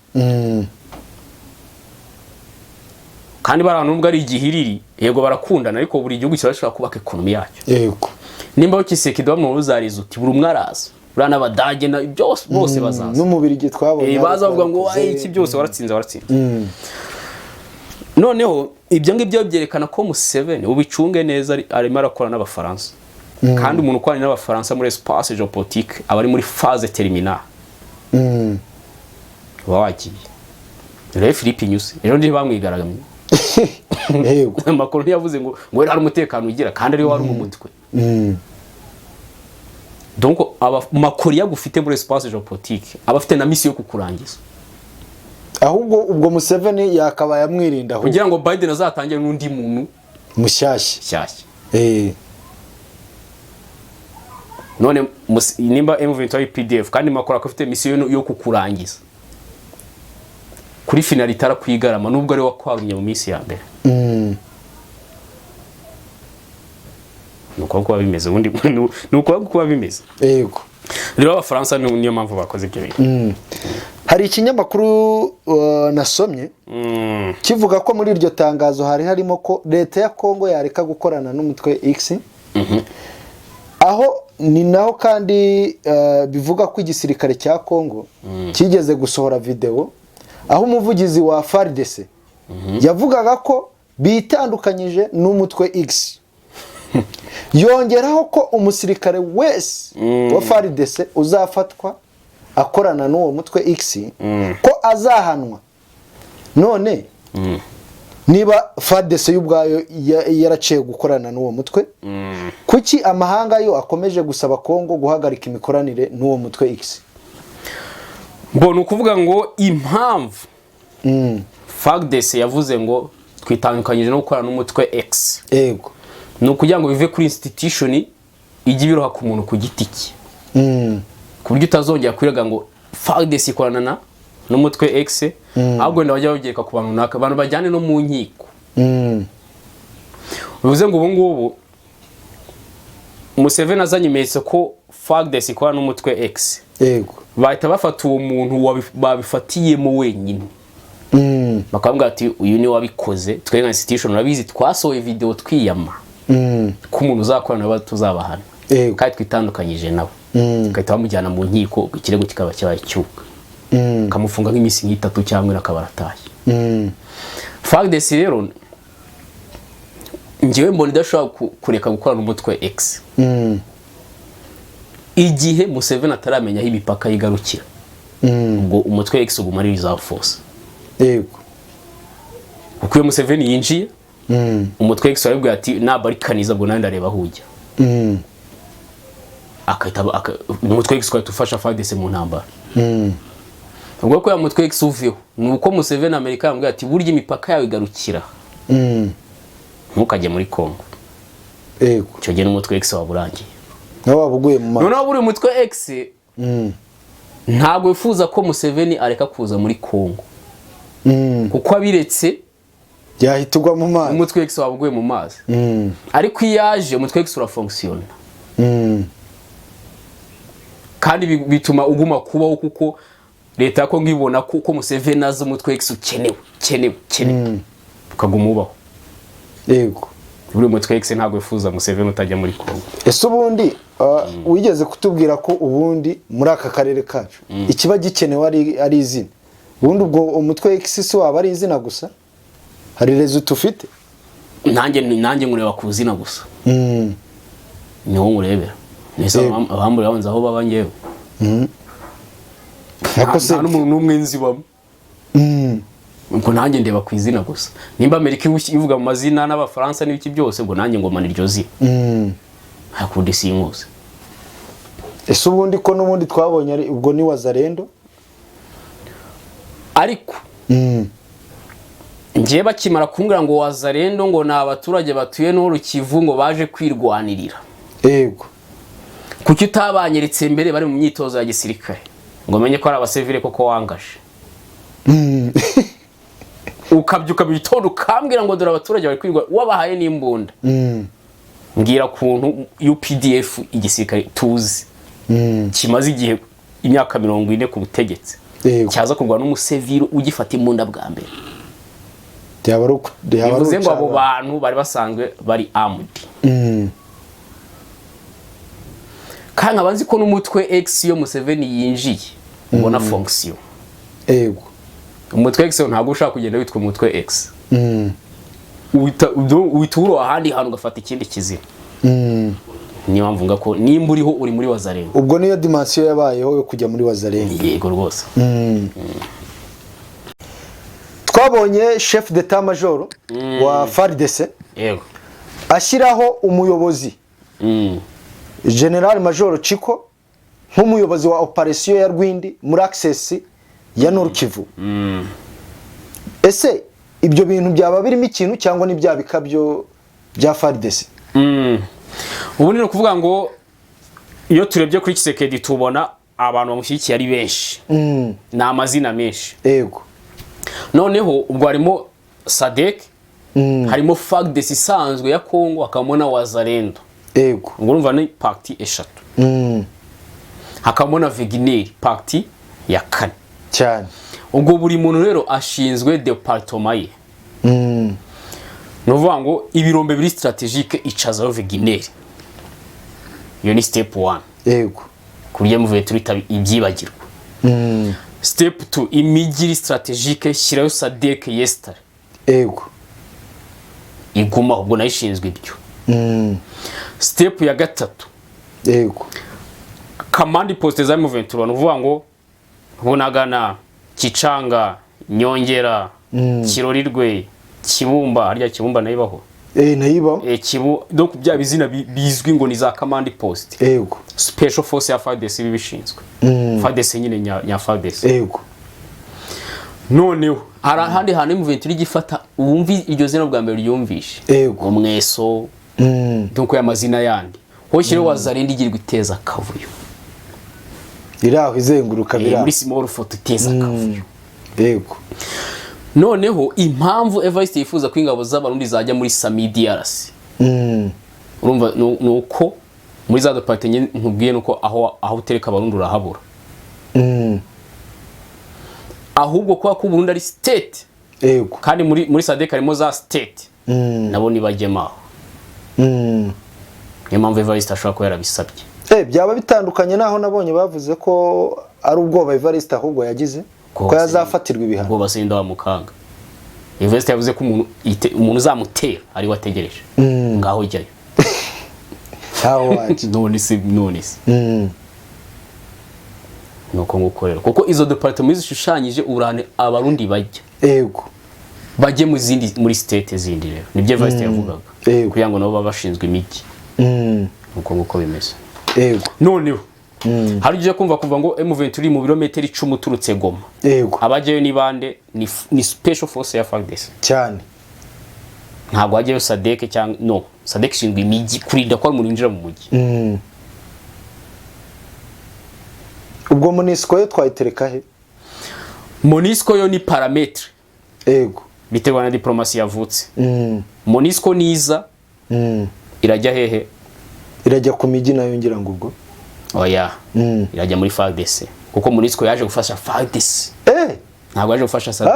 Speaker 2: Kandi barantu nubwo ari igihiriri, yego barakundana ariko buri gihugu kirashaka kubaka ekonomi yacyo.
Speaker 1: Yego.
Speaker 2: Nimba ukisekedi bamwe uzariza uti buri umwe araza. Urana abadage na byose bose bazaza.
Speaker 1: N'umubiri gitwabonye.
Speaker 2: Baza bavuga ngo iki byose waratsinze. Noneho ibyo ngibyo byerekana ko Museveni ubicunge neza arimo arakora n'abafaransa. Kandi umuntu ukorana n'abafaransa muri espace géopolitique aba ari muri phase terminale. Wagiye. Rero Philippe Nyusi rero ndi bamwigaragaye.
Speaker 1: Yego.
Speaker 2: Macron yavuze ngo hari umutekano ugira kandi ari wari mu mutwe. Donc Macron yagufite muri espace géopolitique abafite na mission yo kukurangiza.
Speaker 1: Ahubwo ubwo Museveni yakaba yamwirinda aho
Speaker 2: kugira ngo Biden azatangire n'undi muntu
Speaker 1: mushyashya.
Speaker 2: None nimba M23 PDF kandi Macron akafite mission yo kukurangiza. Kuri finali itara kwigarama nubwo ari wakwarumye mu minsi ya mbere. Nuko kuba bimeze ubundi nuko kuba bimeze.
Speaker 1: Yego.
Speaker 2: Rero abafaransa niyo mpamvu bakoze ibyo bintu.
Speaker 1: Hari ikinyamakuru nasomye kivuga ko muri iryo tangazo hari harimo ko leta ya Kongo yareka gukorana n'umutwe X. Aho ni naho kandi bivuga ko igisirikare cya Kongo kigeze gusohora video aho umuvugizi wa FARDC yavugaga ko bitandukanyije n'umutwe X. Yongeraho ko umusirikare wese wa FARDC uzafatwa akorana n'uwo mutwe X ko azahanwa. None niba FARDC y'ubwayo yaraciye gukorana n'uwo mutwe, kuki amahanga yo akomeje gusaba Kongo guhagarika imikoranire n'uwo mutwe X?
Speaker 2: Mbona ukuvuga ngo impamvu FARDC yavuze ngo twitandukanyije no gukorana n'umutwe X.
Speaker 1: Yego.
Speaker 2: No kugira ngo bive kuri institution ijye biroha ku muntu ku giti cye. Ku buryo utazongera kwiraga ngo FARDC ikorana n'umutwe X, ahubwo ndabajya babyeka ku bantu naka abantu bajyane no mu nkiko. Bivuze ngo ubu ngubu Museveni azanye imetse ko FARDC ikorana n'umutwe X.
Speaker 1: Yego.
Speaker 2: Bahita bafata uwo muntu babifatiyemo wenyine. Bakambwira ati uyu ni wabikoze, twe nka institution urabizi twasohoye video twiyama. ko umuntu uzakorana nabo tuzabahana kandi twitandukanyije nabo ugahita bamujyana mu nkiko ikirego kikaba cyabaye cyuka kamufunga nk'iminsi nk'itatu cyangwa akaba aratashye FARDC rero njyewe mbona idashobora kureka gukorana n'umutwe X igihe Museveni ataramenya aho imipaka yigarukira ubwo umutwe X uguma ari reserve force
Speaker 1: yego
Speaker 2: uko iyo Museveni yinjiye umutwe X waribwiye ati nabarikaniza bwo nandi ndareba hujya akahita umutwe X kwari tufasha FARDC mu ntambara ubwo ko ya mutwe X uveho nuko Museveni Amerika yambwiye ati burya imipaka yawe igarukira ntukajye muri Kongo
Speaker 1: yego
Speaker 2: cyo gihe n'umutwe X waburangiye
Speaker 1: nawe wabuguye mu mazi
Speaker 2: noneho buri umutwe X ntabwo wifuza ko Museveni areka kuza muri Kongo kuko abiretse
Speaker 1: yahitugwa mu mazi
Speaker 2: umutwe X wabuguye mu mazi ariko iyaje umutwe X urafunctiona kandi bituma uguma kubaho kuko leta ko ngibona kuko Museveni aza umutwe X ukenewe ukaguma ubaho
Speaker 1: yego
Speaker 2: buri umutwe X ntabwo wifuza Museveni utajya muri Kongo
Speaker 1: ese ubundi wigeze kutubwira ko ubundi muri aka karere kacu ikiba gikenewe ari izina ubundi ubwo umutwe X si waba ari izina gusa hari rezo tufite
Speaker 2: nanjye ngureba ku zina gusa niho ngurebera nese abambura abanza aho baba ngewe nta n'umuntu n'umwe nzi bamwe ubwo nanjye ndeba ku izina gusa nimba Amerika ivuga mu mazina n'abafaransa n'ibiki byose ubwo nanjye ngoma niryo zina hakundi sinkuze
Speaker 1: ese ubundi ko n'ubundi twabonye ari ubwo ni Wazalendo
Speaker 2: ariko ngiye bakimara kumbwira ngo Wazalendo ngo ni abaturage batuye n'Urukivu ngo baje kwirwanirira
Speaker 1: yego
Speaker 2: kuki utabanyeretse mbere bari mu myitozo ya gisirikare ngo menye ko ari abasivile koko wangaje ukabyuka bitondo ukambwira ngo dore abaturage bari kwirwa wabahaye n'imbunda ngira kuntu UPDF igisirikare tuzi kimaze igihe imyaka 40 ku butegetsi cyaza kurwa n'umusivile ugifata imbunda bwa mbere bivuze ngo abo bantu bari basanzwe bari armed kandi abanzi ko n'umutwe X yo Museveni yinjiye ubona fonction
Speaker 1: yego
Speaker 2: umutwe X ntabwo ushaka kugenda witwa umutwe X uituro ahandi hantu gafata ikindi kizira niyo mvuga ko nimba uriho uri muri Wazalendo
Speaker 1: ubwo niyo dimension yabayeho yo kujya muri Wazalendo
Speaker 2: yego rwose
Speaker 1: twabonye chef d'état major wa FARDC
Speaker 2: yego
Speaker 1: ashyiraho umuyobozi General Major Chiko nk'umuyobozi wa operation ya Rwindi muri access ya Nord Kivu ese ibyo bintu byaba birimo ikintu cyangwa ni bya bikabyo bya FARDC
Speaker 2: ubu ni kuvuga ngo iyo turebye kuri Kisekedi tubona abantu bamushyigikiye ari benshi na amazina menshi
Speaker 1: yego
Speaker 2: noneho ubwo harimo SADC harimo FARDC isanzwe ya Kongo hakamo na Wazalendo
Speaker 1: yego
Speaker 2: ngo urumva ni parti eshatu hakamo na Wagner parti ya 4
Speaker 1: cyane
Speaker 2: ubwo buri muntu rero ashinzwe departement ye novuga ngo ibirombe biri strategique icaza Wagner yo ni step 1
Speaker 1: yego
Speaker 2: kuriye muvuye turita ibyibagirwa step 2 imigiri strategique shirayo SADC yestare
Speaker 1: yego
Speaker 2: iguma ubwo nayishinzwe ibyo step ya 3
Speaker 1: yego
Speaker 2: command poste za Muventura novuga ngo Bunagana Kicanga Nyongera Kirorirwe Kibumba harya Kibumba nayibaho
Speaker 1: nayibaho
Speaker 2: Kibu donc bya bizina bizwi ngo ni za command post
Speaker 1: yego
Speaker 2: special force ya FARDC bibishinzwe FARDC nyine nya FARDC
Speaker 1: yego
Speaker 2: noneho handi hane Muventura igifata wumvi iryo zina bwa mbere ryumvishe
Speaker 1: yego
Speaker 2: umweso donc ya mazina yandi hoshire Wazalendo igirwa iteza kavuyo
Speaker 1: iraho izenguruka bira
Speaker 2: muri small photo iteza kavuyo
Speaker 1: yego
Speaker 2: noneho impamvu Evariste yifuza ko ingabo z'abarundi zajya muri Sami DRC urumva nuko muri za departement nkubwiye nuko aho utereka abarundi urahabura ahubwo kwa ko Burundi ari state
Speaker 1: yego
Speaker 2: kandi muri SADC harimo za state nabo nibagemaho niyo mpamvu Evariste ashobora kuba yarabisabye.
Speaker 1: Byaba bitandukanye naho nabonye bavuze ko ari ubwoba Evariste ahubwo yagize ko yazafatirwa ibihano.
Speaker 2: Ubwoba sinda wa mukanga. Evariste yavuze ko umuntu uzamutera ari wategereje. Ngaho jyayo. None se nuko ngukorera kuko izo departement zishushanyije urane abarundi bajya bajye muri state zindi rero nibyo Evariste yavugaga kugira ngo nabo babashinzwe imijyi nuko nguko bimeze. Noneho hari uje kumva kuva ngo M23 mu birometero 10 turutse Goma abajyayo ni bande ni special force ya FARDC
Speaker 1: cyane
Speaker 2: ntabwo hajyayo Sadek cyangwa no Sadek shinzwe imijyi kurinda kwa umuntu yinjira mu mujyi.
Speaker 1: Ubwo MONUSCO yo twayitereka he?
Speaker 2: MONUSCO yo ni parametre biterwa na diplomasi yavutse. MONUSCO niza irajya hehe?
Speaker 1: Irajya ku mijyi nayo ngira ngo ubwo
Speaker 2: oya irajya muri FARDC kuko MONUSCO yaje gufasha FARDC ntabwo yaje gufasha Sadek.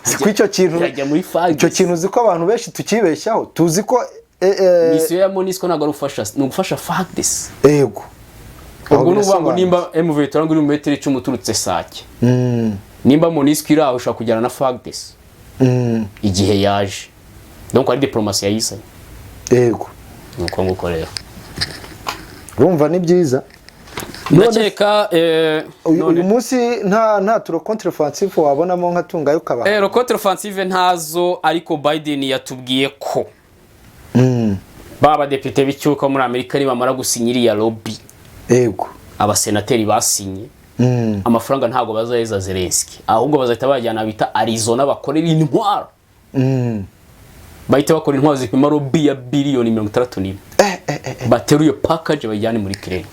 Speaker 1: Siko icyo kintu
Speaker 2: irajya muri FARDC
Speaker 1: icyo kintu ziko abantu benshi tukibeshyaho tuzi ko
Speaker 2: mission ya MONUSCO ntabwo ari ufasha no gufasha FARDC. Ubwo nubango nimba M23 nguri mu metero 10 turutse Sake nimba MONUSCO iraho ushaka kujyana na FARDC igihe yaje donc ari diplomasi yayisanye nuko ngukorera
Speaker 1: urumva ni byiza.
Speaker 2: Ndakeka
Speaker 1: uyu munsi nta turo contre offensive wabonamo nka tungayo kaba
Speaker 2: ro contre offensive ntazo ariko Biden yatubwiye ko baba depite bicyuka muri Amerika nibamara gusinyira ya lobby abasenateri basinye amafaranga ntago bazayeza Zelensky ahubwo bazahita bajyana bita Arizona bakorera intwaro bahita bakora intwaro zipima lobby ya billion 61 bateruye package bajyane muri Ukraine.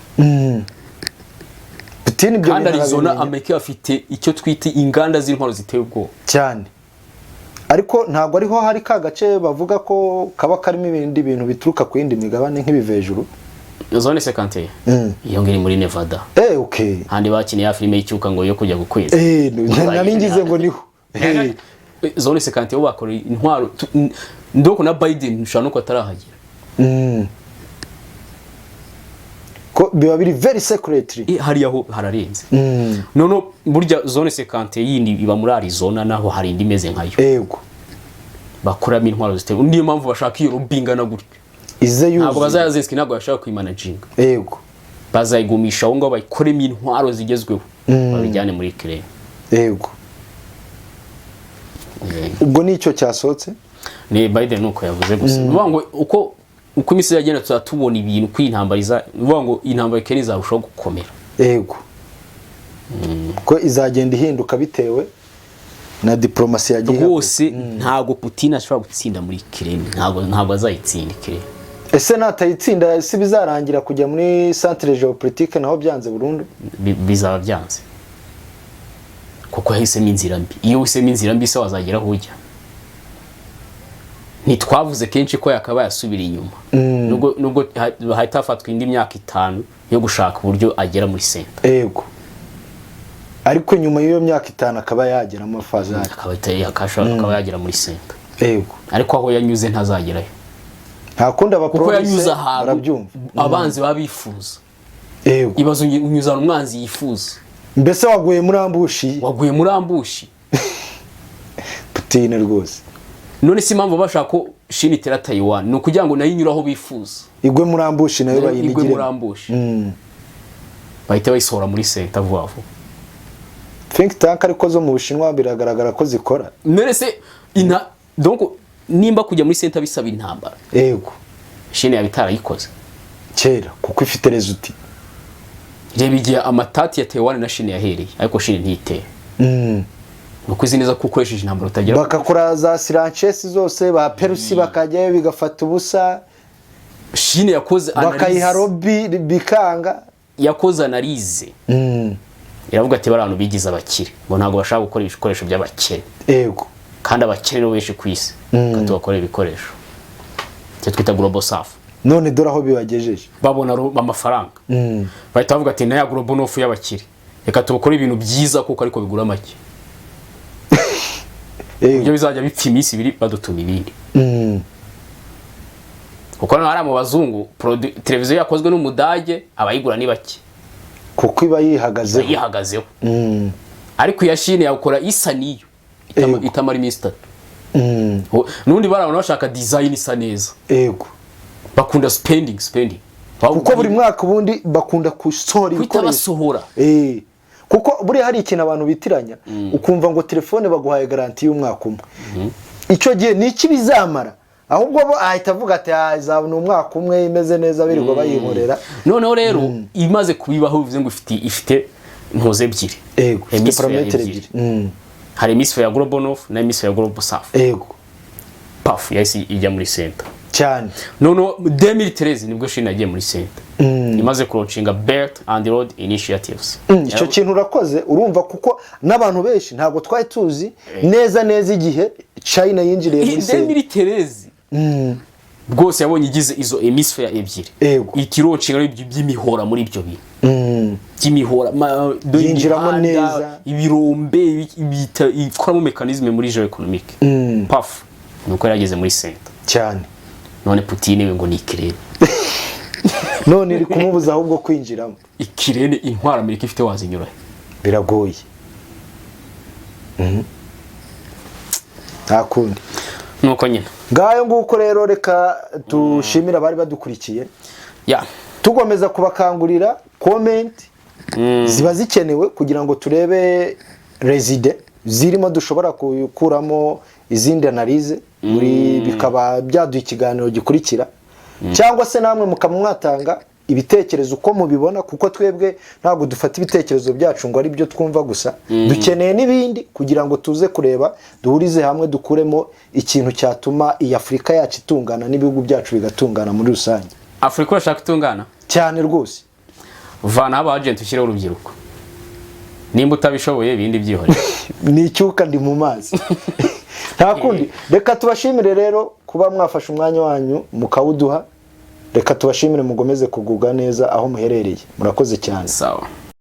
Speaker 1: Putin byo
Speaker 2: kandi Arizona Amerika afite icyo twita inganda z'intwaro ziteye ubwo
Speaker 1: cyane ariko ntago ariho hari ka gace bavuga ko kaba karimo ibindi bintu bituruka ku yindi migabane nk'ibivejuru
Speaker 2: zone 51 iyo ngiri muri Nevada handi bakiniye ya filime y'icyuka ngo yo kujya gukweza
Speaker 1: naringize ngo niho
Speaker 2: zone 51 bakora intwaro ndoko na Biden nshano ko atarahagera
Speaker 1: ko biba biri very secretly
Speaker 2: hari yaho hararenze none burya zone 50 yindi iba muri Arizona naho hari indi meze nkayo bakuramo intwaro ziteye ndiyo mpamvu bashaka iyo rubingana gutyo
Speaker 1: ize yuzi
Speaker 2: ntabwo bazayazeski ntabwo bashaka kuyimanaginga bazayigumisha aho ngo bayikoremo intwaro zigezweho babijyane muri Ukraine
Speaker 1: ubwo nicyo cyasohotse
Speaker 2: ni Biden nuko yavuze gusa uvuga ngo uko imisi yagenda tuzatubona ibintu kwintambariza uvuga ngo intambara Ukraine izarushaho gukomera
Speaker 1: ko izagenda ihinduka bitewe na diplomasi yagiye
Speaker 2: rwose ntago Putin ashobora gutsinda muri Ukraine ntago azayitsinda Ukraine.
Speaker 1: Ese natayitsinda si bizarangira kujya muri centre géopolitique naho byanze burundu
Speaker 2: bizaba byanze kuko yahisemo inzira mbi iyo uhisemo inzira mbi se wazagera aho ujya ntitwavuze kenshi ko yakaba yasubira inyuma nubwo hahita hafatwa indi myaka 5 yo gushaka uburyo agera muri center ariko nyuma y'iyo myaka 5 akaba yagera amafaza akaba yagera muri center ariko aho yanyuze ntazagerayo
Speaker 1: nta kundi
Speaker 2: abaprovince barabyumva abanzi babifuza ibazo unyuzana umwanzi yifuza
Speaker 1: mbese waguye muri ambushi Putin rwose
Speaker 2: none si impamvu bashaka ko China itera Taiwan no kugira ngo nayinyuraho bifuza
Speaker 1: igwe muri ambushi nayo bayinigire
Speaker 2: igwe muri ambushi bahita bayisora muri center vuba
Speaker 1: think tank ariko zo mu Bushinwa biragaragara ko zikora
Speaker 2: none se donc nimba kujya muri center bisaba intambara China yabitarayikoze
Speaker 1: kera kuko ifite resulti
Speaker 2: reba igihe amatati ya Taiwan na China yahereye ariko China ntiteye nuko izi neza kukoresheje intambara utagira
Speaker 1: bakakora za siranchesi zose ba Perusi bakajyayo bigafata ubusa
Speaker 2: China yakoze
Speaker 1: analyse bakayiha lobby bikanga
Speaker 2: yakoze analyse iravuga ati barano bigize abakire ngo ntago bashaka gukora ibikoresho by'abakire kandi abakire no benshi kwisi kandi bakora ibikoresho cyo twita global south
Speaker 1: none dore aho bibagejeje
Speaker 2: babona amafaranga bahita bavuga ati na global north y'abakire reka tubakora ibintu byiza kuko ariko bigura make ibyo bizajya bipfa iminsi 2 badutuma ibindi kuko hano hari mu bazungu televiziyo yakozwe n'umudage abayigura ni bake
Speaker 1: kuko iba yihagazeho.
Speaker 2: ariko iya Chine yakora isa niyo itamara iminsi 3. Nundi barabona bashaka design isa neza.
Speaker 1: Yego.
Speaker 2: Bakunda spending.
Speaker 1: Kuko buri mwaka ubundi bakunda kusohora ibikoresho. Kuko buri hari ikintu abantu bitiranya ukumva ngo telefone baguhaye garanti y'umwaka umwe. Icyo gihe ni iki bizamara? Ahubwo bo ahita avuga ati azabona umwaka umwe imeze neza birirwa bayinkorera.
Speaker 2: Noneho rero imaze kubibaho bivuze ngo ifite ntoze ebyiri.
Speaker 1: Yego. Parameter ebyiri.
Speaker 2: Hari hemisphere ya Global North na hemisphere ya Global South.
Speaker 1: Yego.
Speaker 2: Paf yahise ijya muri center.
Speaker 1: Cyane.
Speaker 2: Noneho 2013 nibwo China yagiye muri center. Imaze kuronshinga Belt and Road Initiatives.
Speaker 1: Icyo kintu urakoze urumva kuko n'abantu benshi ntabwo twari tuzi neza igihe China yinjiriye muri
Speaker 2: center. 2013 bwose yabonye igize izo hemisphere ebyiri. Itironshinga by'imihora muri ibyo bintu. Kimihora
Speaker 1: yinjiramo neza
Speaker 2: ibirombe ikoramo mechanisme muri geo-economic. Paf nuko yarageze muri center
Speaker 1: cyane.
Speaker 2: None Putin we ngo ni Ukraine.
Speaker 1: None iri kumubuza ahubwo kwinjiramo.
Speaker 2: Ukraine intwara Amerika ifite wazinyura
Speaker 1: biragoye. Akundi
Speaker 2: nuko nyine
Speaker 1: ngayo nguko rero reka tushimira bari badukurikiye. Tugomeza kubakangurira comment ziba zikenewe kugira ngo turebe reside zirimo dushobora kukuramo izindi analyse muri bikaba byaduha ikiganiro gikurikira cyangwa se namwe mukamwatanga ibitekerezo uko mubibona kuko twebwe ntabwo dufata ibitekerezo byacu ngo ari byo twumva gusa dukeneye n'ibindi kugira ngo tuze kureba duhurize hamwe dukuremo ikintu cyatuma iyi Afrika yacu itungana n'ibihugu byacu bigatungana muri rusange.
Speaker 2: Afrika urashaka itungana
Speaker 1: cyane rwose.
Speaker 2: Vana aba agent ushyireho urubyiruko nimba utabishoboye ibindi byihorera.
Speaker 1: Ni icyuka ndi mu mazi. Nta kundi reka tubashimire rero kuba mwafashe umwanya wanyu mukawuduha. Reka tubashimire mugomeze kugubwa neza aho muherereye. Murakoze cyane.
Speaker 2: Sawa.